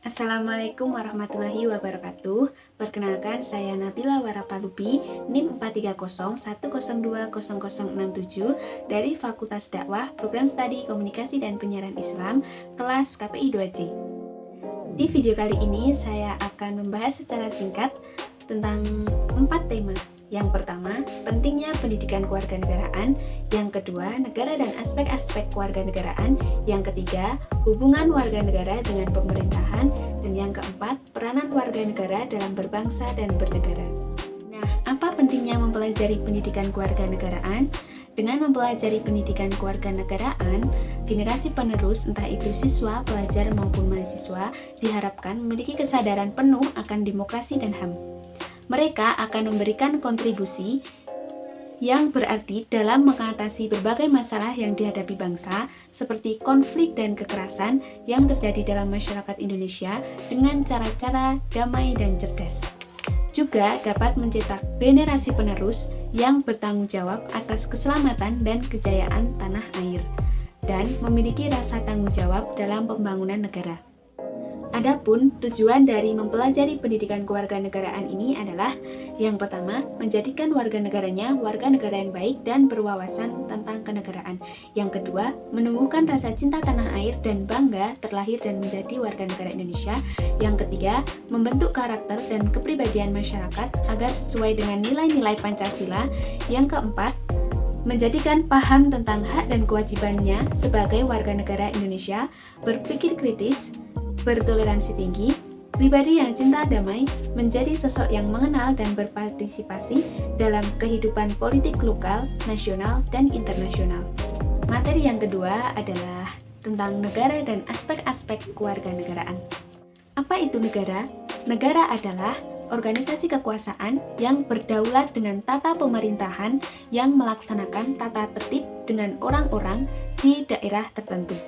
Assalamualaikum warahmatullahi wabarakatuh. Perkenalkan, saya Nabila Warapalubi, NIM 43010020067 dari Fakultas Dakwah, Program Studi Komunikasi dan Penyiaran Islam, kelas KPI 2C. Di video kali ini, saya akan membahas secara singkat tentang 4 tema. Yang pertama, pentingnya pendidikan kewarganegaraan. Yang kedua, negara dan aspek-aspek kewarganegaraan. Yang ketiga, hubungan warga negara dengan pemerintahan. Dan yang keempat, peranan warga negara dalam berbangsa dan bernegara. Nah, apa pentingnya mempelajari pendidikan kewarganegaraan? Dengan mempelajari pendidikan kewarganegaraan, generasi penerus, entah itu siswa, pelajar, maupun mahasiswa, diharapkan memiliki kesadaran penuh akan demokrasi dan HAM. Mereka akan memberikan kontribusi yang berarti dalam mengatasi berbagai masalah yang dihadapi bangsa, seperti konflik dan kekerasan yang terjadi dalam masyarakat Indonesia dengan cara-cara damai dan cerdas. Juga dapat mencetak generasi penerus yang bertanggung jawab atas keselamatan dan kejayaan tanah air, dan memiliki rasa tanggung jawab dalam pembangunan negara. Adapun tujuan dari mempelajari pendidikan kewarganegaraan ini adalah yang pertama, menjadikan warga negaranya warga negara yang baik dan berwawasan tentang kenegaraan. Yang kedua, menumbuhkan rasa cinta tanah air dan bangga terlahir dan menjadi warga negara Indonesia. Yang ketiga, membentuk karakter dan kepribadian masyarakat agar sesuai dengan nilai-nilai Pancasila. Yang keempat, menjadikan paham tentang hak dan kewajibannya sebagai warga negara Indonesia, berpikir kritis, bertoleransi tinggi, pribadi yang cinta damai, menjadi sosok yang mengenal dan berpartisipasi dalam kehidupan politik lokal, nasional, dan internasional. Materi yang kedua adalah tentang negara dan aspek-aspek kewarganegaraan. Apa itu negara? Negara adalah organisasi kekuasaan yang berdaulat dengan tata pemerintahan yang melaksanakan tata tertib dengan orang-orang di daerah tertentu.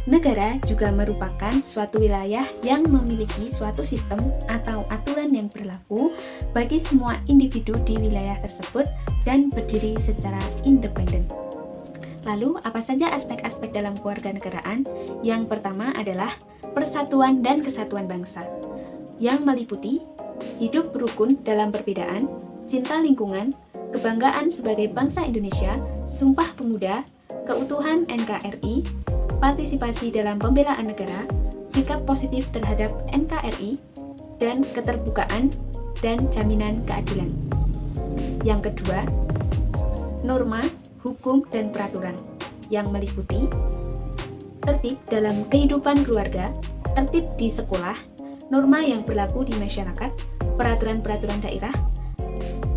Negara juga merupakan suatu wilayah yang memiliki suatu sistem atau aturan yang berlaku bagi semua individu di wilayah tersebut dan berdiri secara independen. Lalu, apa saja aspek-aspek dalam kewarganegaraan? Yang pertama adalah persatuan dan kesatuan bangsa, yang meliputi hidup rukun dalam perbedaan, cinta lingkungan, kebanggaan sebagai bangsa Indonesia, Sumpah Pemuda, keutuhan NKRI, partisipasi dalam pembelaan negara, sikap positif terhadap NKRI, dan keterbukaan dan jaminan keadilan. Yang kedua, norma, hukum, dan peraturan yang meliputi tertib dalam kehidupan keluarga, tertib di sekolah, norma yang berlaku di masyarakat, peraturan-peraturan daerah,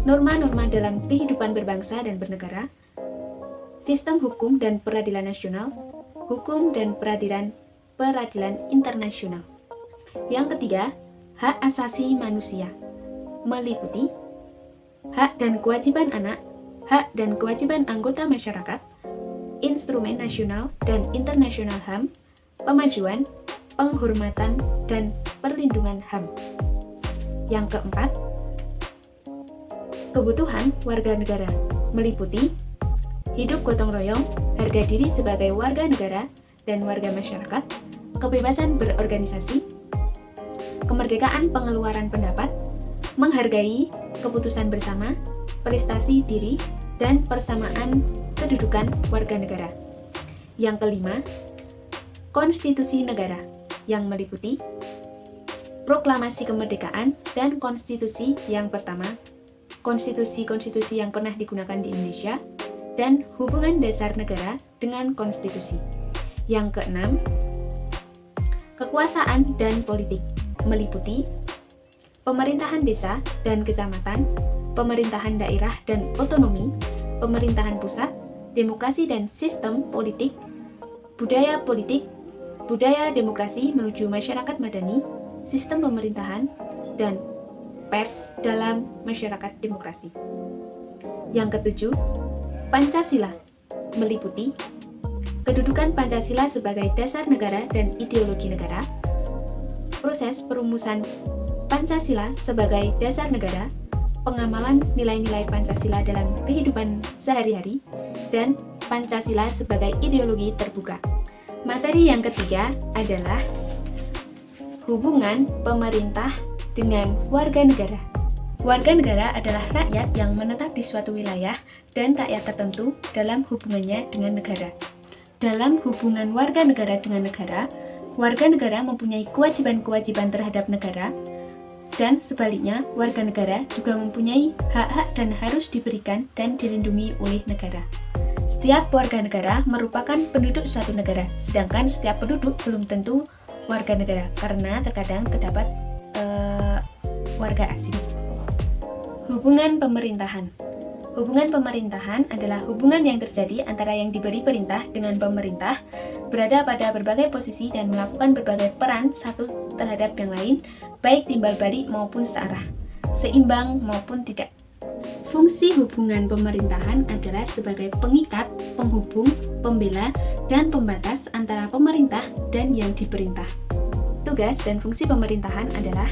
norma-norma dalam kehidupan berbangsa dan bernegara, sistem hukum dan peradilan nasional, hukum dan peradilan internasional. Yang ketiga, hak asasi manusia, meliputi hak dan kewajiban anak, hak dan kewajiban anggota masyarakat, instrumen nasional dan internasional HAM, pemajuan, penghormatan, dan perlindungan HAM. Yang keempat, kebutuhan warga negara, meliputi hidup gotong royong, harga diri sebagai warga negara dan warga masyarakat, kebebasan berorganisasi, kemerdekaan pengeluaran pendapat, menghargai keputusan bersama, prestasi diri, dan persamaan kedudukan warga negara. Yang kelima, konstitusi negara yang meliputi proklamasi kemerdekaan dan konstitusi yang pertama, konstitusi-konstitusi yang pernah digunakan di Indonesia, dan hubungan dasar negara dengan konstitusi. Yang keenam, kekuasaan dan politik, meliputi pemerintahan desa dan kecamatan, pemerintahan daerah dan otonomi, pemerintahan pusat, demokrasi dan sistem politik, budaya demokrasi menuju masyarakat madani, sistem pemerintahan, dan pers dalam masyarakat demokrasi. Yang ketujuh, Pancasila, meliputi kedudukan Pancasila sebagai dasar negara dan ideologi negara, proses perumusan Pancasila sebagai dasar negara, pengamalan nilai-nilai Pancasila dalam kehidupan sehari-hari, dan Pancasila sebagai ideologi terbuka. Materi yang ketiga adalah hubungan pemerintah dengan warga negara. Warga negara adalah rakyat yang menetap di suatu wilayah dan rakyat tertentu dalam hubungannya dengan negara. Dalam hubungan warga negara dengan negara, warga negara mempunyai kewajiban-kewajiban terhadap negara, dan sebaliknya, warga negara juga mempunyai hak-hak dan harus diberikan dan dilindungi oleh negara. Setiap warga negara merupakan penduduk suatu negara, sedangkan setiap penduduk belum tentu warga negara, karena terkadang terdapat warga asing. Hubungan pemerintahan. Hubungan pemerintahan adalah hubungan yang terjadi antara yang diberi perintah dengan pemerintah, berada pada berbagai posisi dan melakukan berbagai peran satu terhadap yang lain, baik timbal balik maupun searah, seimbang maupun tidak. Fungsi hubungan pemerintahan adalah sebagai pengikat, penghubung, pembela, dan pembatas antara pemerintah dan yang diperintah. Tugas dan fungsi pemerintahan adalah: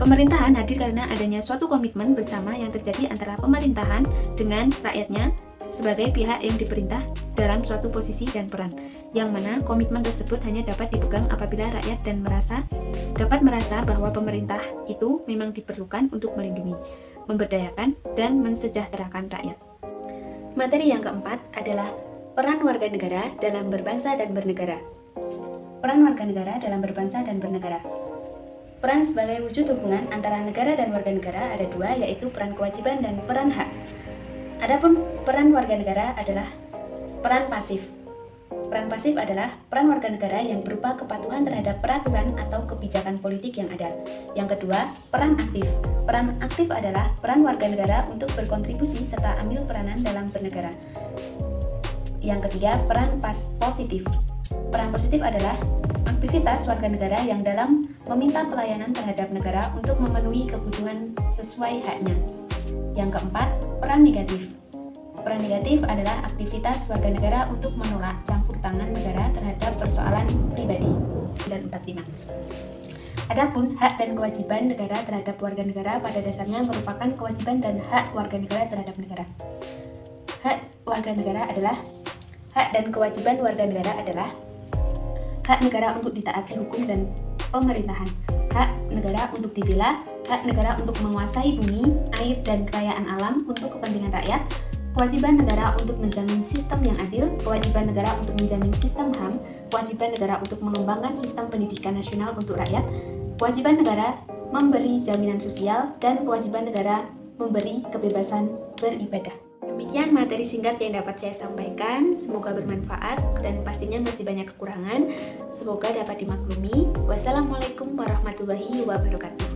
pemerintahan hadir karena adanya suatu komitmen bersama yang terjadi antara pemerintahan dengan rakyatnya sebagai pihak yang diperintah dalam suatu posisi dan peran, yang mana komitmen tersebut hanya dapat dipegang apabila rakyat dapat merasa bahwa pemerintah itu memang diperlukan untuk melindungi, memberdayakan, dan mensejahterakan rakyat. Materi yang keempat adalah peran warga negara dalam berbangsa dan bernegara. Peran warga negara dalam berbangsa dan bernegara. Peran sebagai wujud hubungan antara negara dan warga negara ada dua, yaitu peran kewajiban dan peran hak. Adapun peran warga negara adalah peran pasif. Peran pasif adalah peran warga negara yang berupa kepatuhan terhadap peraturan atau kebijakan politik yang ada. Yang kedua, peran aktif. Peran aktif adalah peran warga negara untuk berkontribusi serta ambil peranan dalam bernegara. Yang ketiga, peran positif. Peran positif adalah aktivitas warga negara yang dalam meminta pelayanan terhadap negara untuk memenuhi kebutuhan sesuai haknya. Yang keempat, peran negatif. Peran negatif adalah aktivitas warga negara untuk menolak campur tangan negara terhadap persoalan pribadi. Dan 45. Adapun hak dan kewajiban negara terhadap warga negara pada dasarnya merupakan kewajiban dan hak warga negara terhadap negara. Hak dan kewajiban warga negara adalah: hak negara untuk ditaati hukum dan pemerintahan, hak negara untuk dibela, hak negara untuk menguasai bumi, air, dan kekayaan alam untuk kepentingan rakyat, kewajiban negara untuk menjamin sistem yang adil, kewajiban negara untuk menjamin sistem HAM, kewajiban negara untuk mengembangkan sistem pendidikan nasional untuk rakyat, kewajiban negara memberi jaminan sosial, dan kewajiban negara memberi kebebasan beribadah. Demikian materi singkat yang dapat saya sampaikan, semoga bermanfaat dan pastinya masih banyak kekurangan, semoga dapat dimaklumi. Wassalamualaikum warahmatullahi wabarakatuh.